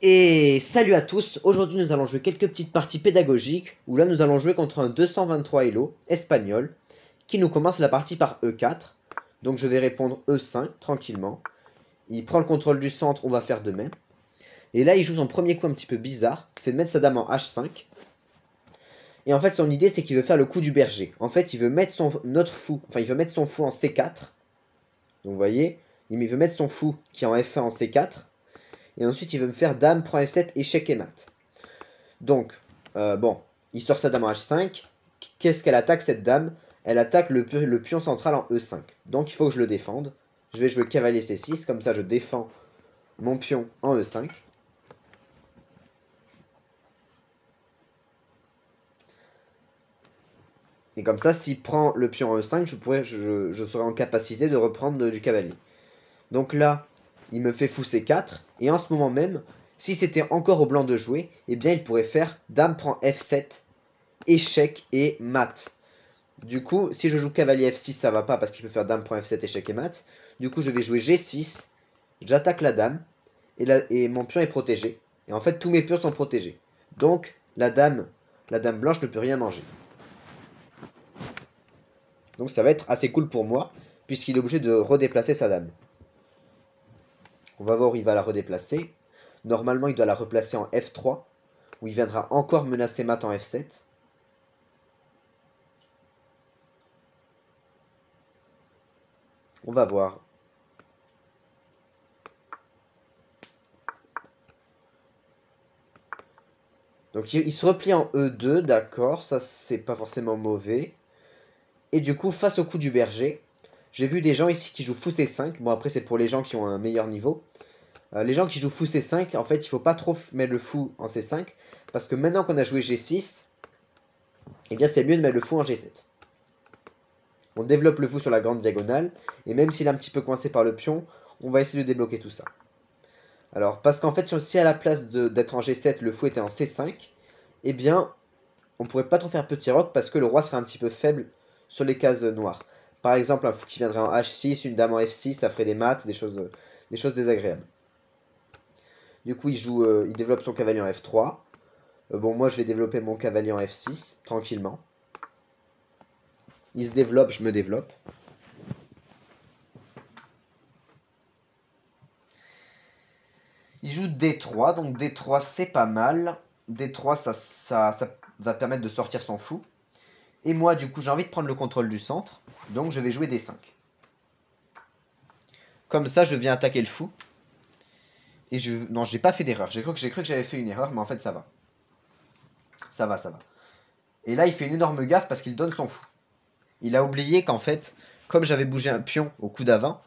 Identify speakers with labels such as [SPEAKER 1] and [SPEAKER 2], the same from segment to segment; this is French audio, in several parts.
[SPEAKER 1] Et salut à tous, aujourd'hui nous allons jouer quelques petites parties pédagogiques, où là nous allons jouer contre un 223 Elo espagnol, qui nous commence la partie par E4, donc je vais répondre E5 tranquillement. Il prend le contrôle du centre, on va faire de même. Et là il joue son premier coup un petit peu bizarre, c'est de mettre sa dame en H5. Et en fait son idée c'est qu'il veut faire le coup du berger. En fait il veut mettre son fou en C4. Donc vous voyez, il veut mettre son fou qui est en F1 en C4. Et ensuite, il veut me faire dame, prend F7, échec et mat. Donc, bon, il sort sa dame en H5. Qu'est-ce qu'elle attaque, cette dame? Elle attaque le pion central en E5. Donc, il faut que je le défende. Je vais jouer cavalier C6, comme ça je défends mon pion en E5. Et comme ça, s'il prend le pion en E5, je serai en capacité de reprendre du cavalier. Donc là, il me fait fou C4. Et en ce moment même, si c'était encore au blanc de jouer, eh bien il pourrait faire dame prend F7, échec et mat. Du coup, si je joue cavalier F6, ça va pas parce qu'il peut faire dame prend F7, échec et mat. Du coup, je vais jouer G6, j'attaque la dame, et mon pion est protégé. Et en fait, tous mes pions sont protégés. Donc, la dame blanche ne peut rien manger. Donc ça va être assez cool pour moi, puisqu'il est obligé de redéplacer sa dame. On va voir où il va la redéplacer. Normalement, il doit la replacer en F3, où il viendra encore menacer mat en F7. On va voir. Donc il se replie en E2, d'accord, ça c'est pas forcément mauvais. Et du coup, face au coup du berger, j'ai vu des gens ici qui jouent fou C5. Bon, après, c'est pour les gens qui ont un meilleur niveau. Les gens qui jouent fou C5, en fait, il faut pas trop mettre le fou en C5. Parce que maintenant qu'on a joué G6, eh bien, c'est mieux de mettre le fou en G7. On développe le fou sur la grande diagonale. Et même s'il est un petit peu coincé par le pion, on va essayer de débloquer tout ça. Alors, parce qu'en fait, si à la place d'être en G7, le fou était en C5, eh bien, on pourrait pas trop faire petit roc parce que le roi serait un petit peu faible sur les cases noires. Par exemple, un fou qui viendrait en H6, une dame en F6, ça ferait des maths, des choses désagréables. Du coup, il développe son cavalier en F3. Bon, moi, je vais développer mon cavalier en F6, tranquillement. Il se développe, je me développe. Il joue D3, donc D3, c'est pas mal. D3, ça va permettre de sortir son fou. Et moi, du coup, j'ai envie de prendre le contrôle du centre, donc je vais jouer D5. Comme ça, je viens attaquer le fou. Et non, j'ai pas fait d'erreur. J'ai cru que j'avais fait une erreur, mais en fait, ça va. Ça va, ça va. Et là, il fait une énorme gaffe parce qu'il donne son fou. Il a oublié qu'en fait, comme j'avais bougé un pion au coup d'avant,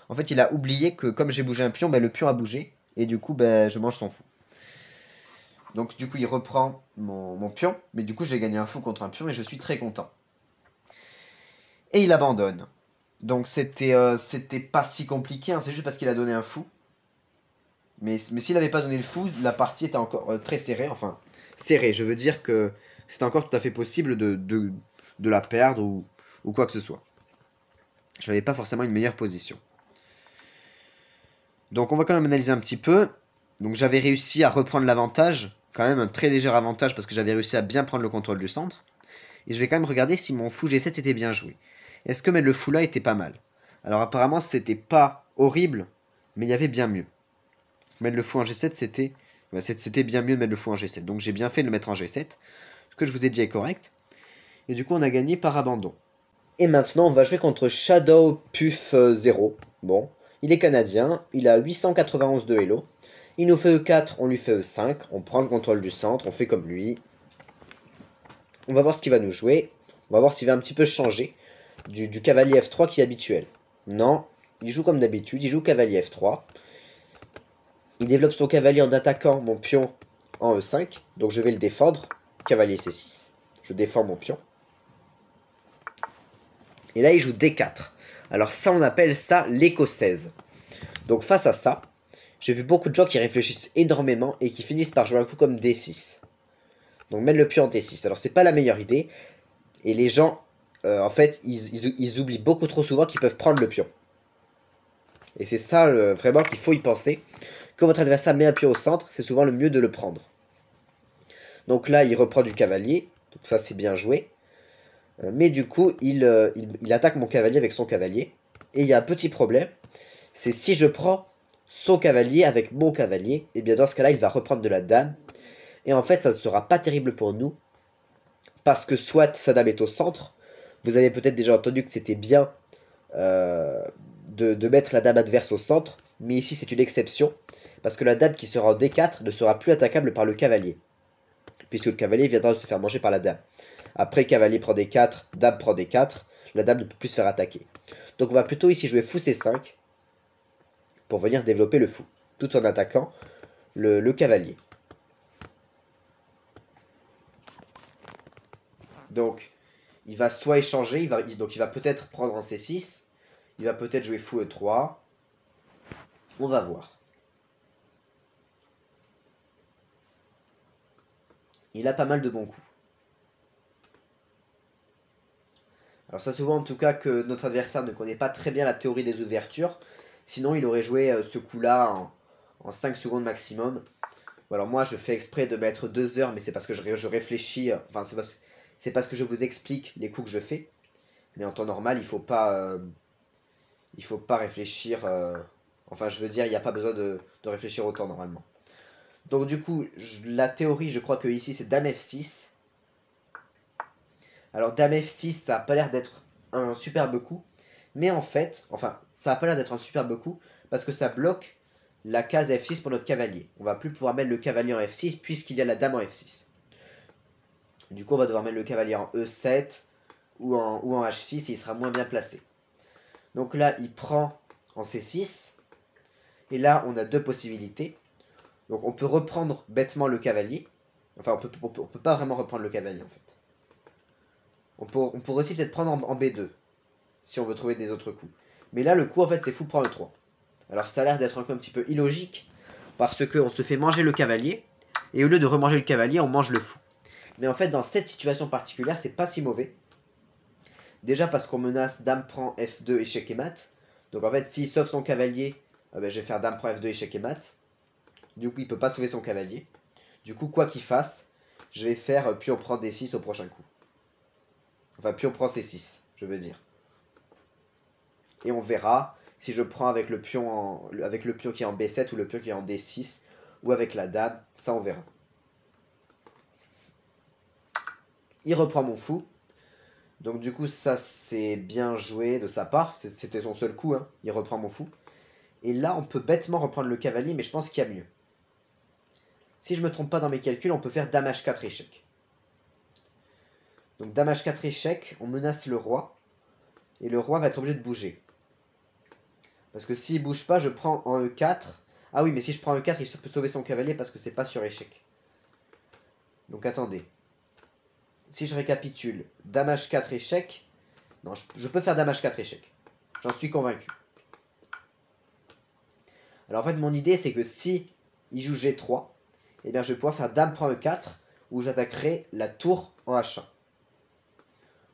[SPEAKER 1] en fait, il a oublié que comme j'ai bougé un pion, ben, le pion a bougé. Et du coup, ben, je mange son fou. Donc, du coup, il reprend mon pion. Mais du coup, j'ai gagné un fou contre un pion et je suis très content. Et il abandonne. Donc, c'était pas si compliqué. Hein, c'est juste parce qu'il a donné un fou. Mais s'il n'avait pas donné le fou, la partie était encore très serrée. Enfin, serrée, je veux dire que c'était encore tout à fait possible de la perdre ou quoi que ce soit. Je n'avais pas forcément une meilleure position. Donc on va quand même analyser un petit peu. Donc j'avais réussi à reprendre l'avantage, quand même un très léger avantage parce que j'avais réussi à bien prendre le contrôle du centre. Et je vais quand même regarder si mon fou G7 était bien joué. Est-ce que mettre le fou là était pas mal? Alors apparemment c'était pas horrible, mais il y avait bien mieux. Mettre le fou en G7 c'était bien mieux de mettre le fou en G7. Donc j'ai bien fait de le mettre en G7. Ce que je vous ai dit est correct. Et du coup on a gagné par abandon. Et maintenant on va jouer contre Shadow Puff 0. Bon, il est canadien, il a 891 de Elo. Il nous fait E4, on lui fait E5, on prend le contrôle du centre, on fait comme lui. On va voir ce qu'il va nous jouer. On va voir s'il va un petit peu changer du cavalier F3 qui est habituel. Non, il joue comme d'habitude, il joue cavalier F3. Il développe son cavalier en attaquant mon pion en E5, donc je vais le défendre. Cavalier C6, je défends mon pion. Et là, il joue D4. Alors ça, on appelle ça l'écossaise. Donc face à ça, j'ai vu beaucoup de gens qui réfléchissent énormément et qui finissent par jouer un coup comme D6. Donc mettre le pion en D6. Alors c'est pas la meilleure idée. Et les gens, en fait, ils oublient beaucoup trop souvent qu'ils peuvent prendre le pion. Et c'est ça vraiment qu'il faut y penser. Quand votre adversaire met un pion au centre, c'est souvent le mieux de le prendre. Donc là, il reprend du cavalier. Donc ça, c'est bien joué. Mais du coup, il attaque mon cavalier avec son cavalier. Et il y a un petit problème. C'est si je prends son cavalier avec mon cavalier, et bien dans ce cas-là, il va reprendre de la dame. Et en fait, ça ne sera pas terrible pour nous. Parce que soit sa dame est au centre. Vous avez peut-être déjà entendu que c'était bien de mettre la dame adverse au centre. Mais ici, c'est une exception. Parce que la dame qui sera en D4 ne sera plus attaquable par le cavalier. Puisque le cavalier viendra de se faire manger par la dame. Après, cavalier prend D4, dame prend D4. La dame ne peut plus se faire attaquer. Donc on va plutôt ici jouer fou C5. Pour venir développer le fou. Tout en attaquant le cavalier. Donc, il va soit échanger, donc il va peut-être prendre en C6. Il va peut-être jouer fou E3. On va voir. Il a pas mal de bons coups. Alors ça se voit en tout cas que notre adversaire ne connaît pas très bien la théorie des ouvertures. Sinon il aurait joué ce coup-là en 5 secondes maximum. Bon, alors moi je fais exprès de mettre 2 heures, mais c'est parce que je réfléchis. Enfin c'est parce que je vous explique les coups que je fais. Mais en temps normal il faut pas réfléchir. Enfin je veux dire il n'y a pas besoin de réfléchir autant normalement. Donc du coup la théorie je crois que ici c'est Dame F6. Alors Dame F6, ça n'a pas l'air d'être un superbe coup. Mais en fait, enfin, ça n'a pas l'air d'être un superbe coup parce que ça bloque la case F6 pour notre cavalier. On va plus pouvoir mettre le cavalier en F6 puisqu'il y a la dame en F6. Du coup, on va devoir mettre le cavalier en E7 ou en H6 et il sera moins bien placé. Donc là, il prend en C6. Et là, on a deux possibilités. Donc on peut reprendre bêtement le cavalier. Enfin, on peut pas vraiment reprendre le cavalier en fait. On pourrait aussi peut-être prendre en B2, si on veut trouver des autres coups. Mais là, le coup, en fait, c'est fou prend E3. Alors, ça a l'air d'être un coup un petit peu illogique, parce qu'on se fait manger le cavalier, et au lieu de remanger le cavalier, on mange le fou. Mais en fait, dans cette situation particulière, c'est pas si mauvais. Déjà parce qu'on menace dame prend F2, échec et mat. Donc en fait, s'il sauve son cavalier, je vais faire dame prend F2, échec et mat. Du coup, il peut pas sauver son cavalier. Du coup, quoi qu'il fasse, je vais faire pion prend D6 au prochain coup. Enfin, pion prend C6, je veux dire. Et on verra si je prends avec le pion qui est en B7 ou le pion qui est en D6 ou avec la dame, ça on verra. Il reprend mon fou. Donc du coup ça c'est bien joué de sa part, c'était son seul coup, hein. Il reprend mon fou. Et là on peut bêtement reprendre le cavalier, mais je pense qu'il y a mieux. Si je me trompe pas dans mes calculs, on peut faire dame H4 échec. Donc dame H4 échec, on menace le roi. Et le roi va être obligé de bouger. Parce que s'il bouge pas, je prends en E4. Ah oui, mais si je prends E4, il peut sauver son cavalier parce que c'est pas sur échec. Donc attendez. Si je récapitule, dame H4 échec. Non, je peux faire dame H4 échec. J'en suis convaincu. Alors en fait, mon idée, c'est que si il joue G3, eh bien je vais pouvoir faire dame prend E4, où j'attaquerai la tour en H1.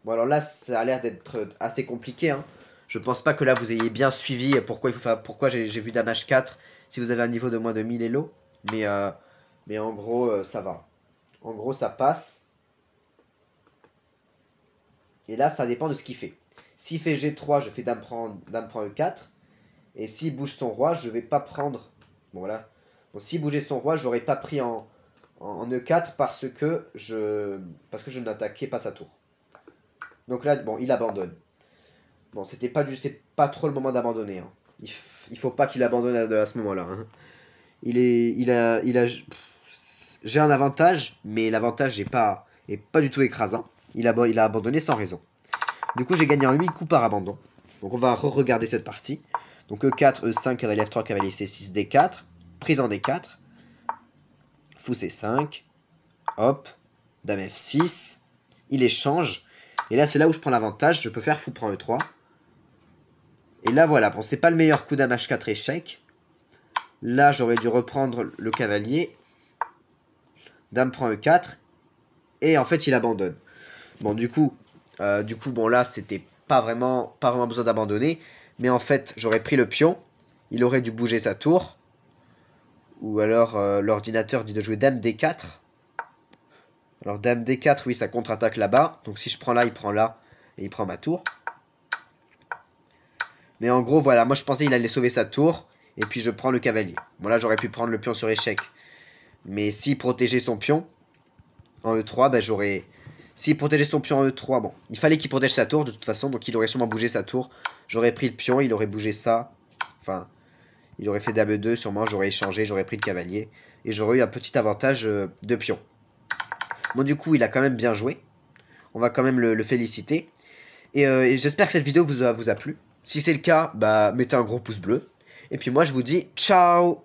[SPEAKER 1] Bon alors là, ça a l'air d'être assez compliqué, hein. Je pense pas que là vous ayez bien suivi pourquoi j'ai vu dame H4 si vous avez un niveau de moins de 1000 Elo. Mais en gros, ça va. En gros, ça passe. Et là, ça dépend de ce qu'il fait. S'il fait G3, je fais dame prend E4. Et s'il bouge son roi, je vais pas prendre. Bon voilà. Bon, s'il bougeait son roi, j'aurais pas pris en E4 parce que je n'attaquais pas sa tour. Donc là, bon, il abandonne. Bon, c'est pas trop le moment d'abandonner, hein. Il faut pas qu'il abandonne à ce moment-là, hein. J'ai un avantage, mais l'avantage est pas du tout écrasant. Il a abandonné sans raison. Du coup, j'ai gagné en 8 coups par abandon. Donc on va re-regarder cette partie. Donc E4, E5, cavalier F3, cavalier C6, D4. Prise en D4. Fou C5. Hop. Dame F6. Il échange. Et là, c'est là où je prends l'avantage. Je peux faire fou prend E3. Et là, voilà. Bon, c'est pas le meilleur coup dame H4 échec. Là, j'aurais dû reprendre le cavalier. Dame prend E4. Et en fait, il abandonne. Bon, du coup, bon, là, c'était pas vraiment besoin d'abandonner. Mais en fait, j'aurais pris le pion. Il aurait dû bouger sa tour. Ou alors l'ordinateur dit de jouer Dame D4. Alors Dame D4, oui, ça contre-attaque là-bas. Donc si je prends là, il prend là. Et il prend ma tour. Mais en gros, voilà, moi je pensais qu'il allait sauver sa tour. Et puis je prends le cavalier. Bon là, j'aurais pu prendre le pion sur échec. Mais s'il protégeait son pion en E3, bah j'aurais... S'il protégeait son pion en E3, bon, il fallait qu'il protège sa tour de toute façon. Donc il aurait sûrement bougé sa tour. J'aurais pris le pion, il aurait bougé ça. Enfin, il aurait fait Dame E2, sûrement, j'aurais échangé, j'aurais pris le cavalier. Et j'aurais eu un petit avantage de pion. Bon, du coup, il a quand même bien joué. On va quand même le féliciter. Et j'espère que cette vidéo vous a plu. Si c'est le cas, bah mettez un gros pouce bleu. Et puis moi, je vous dis ciao!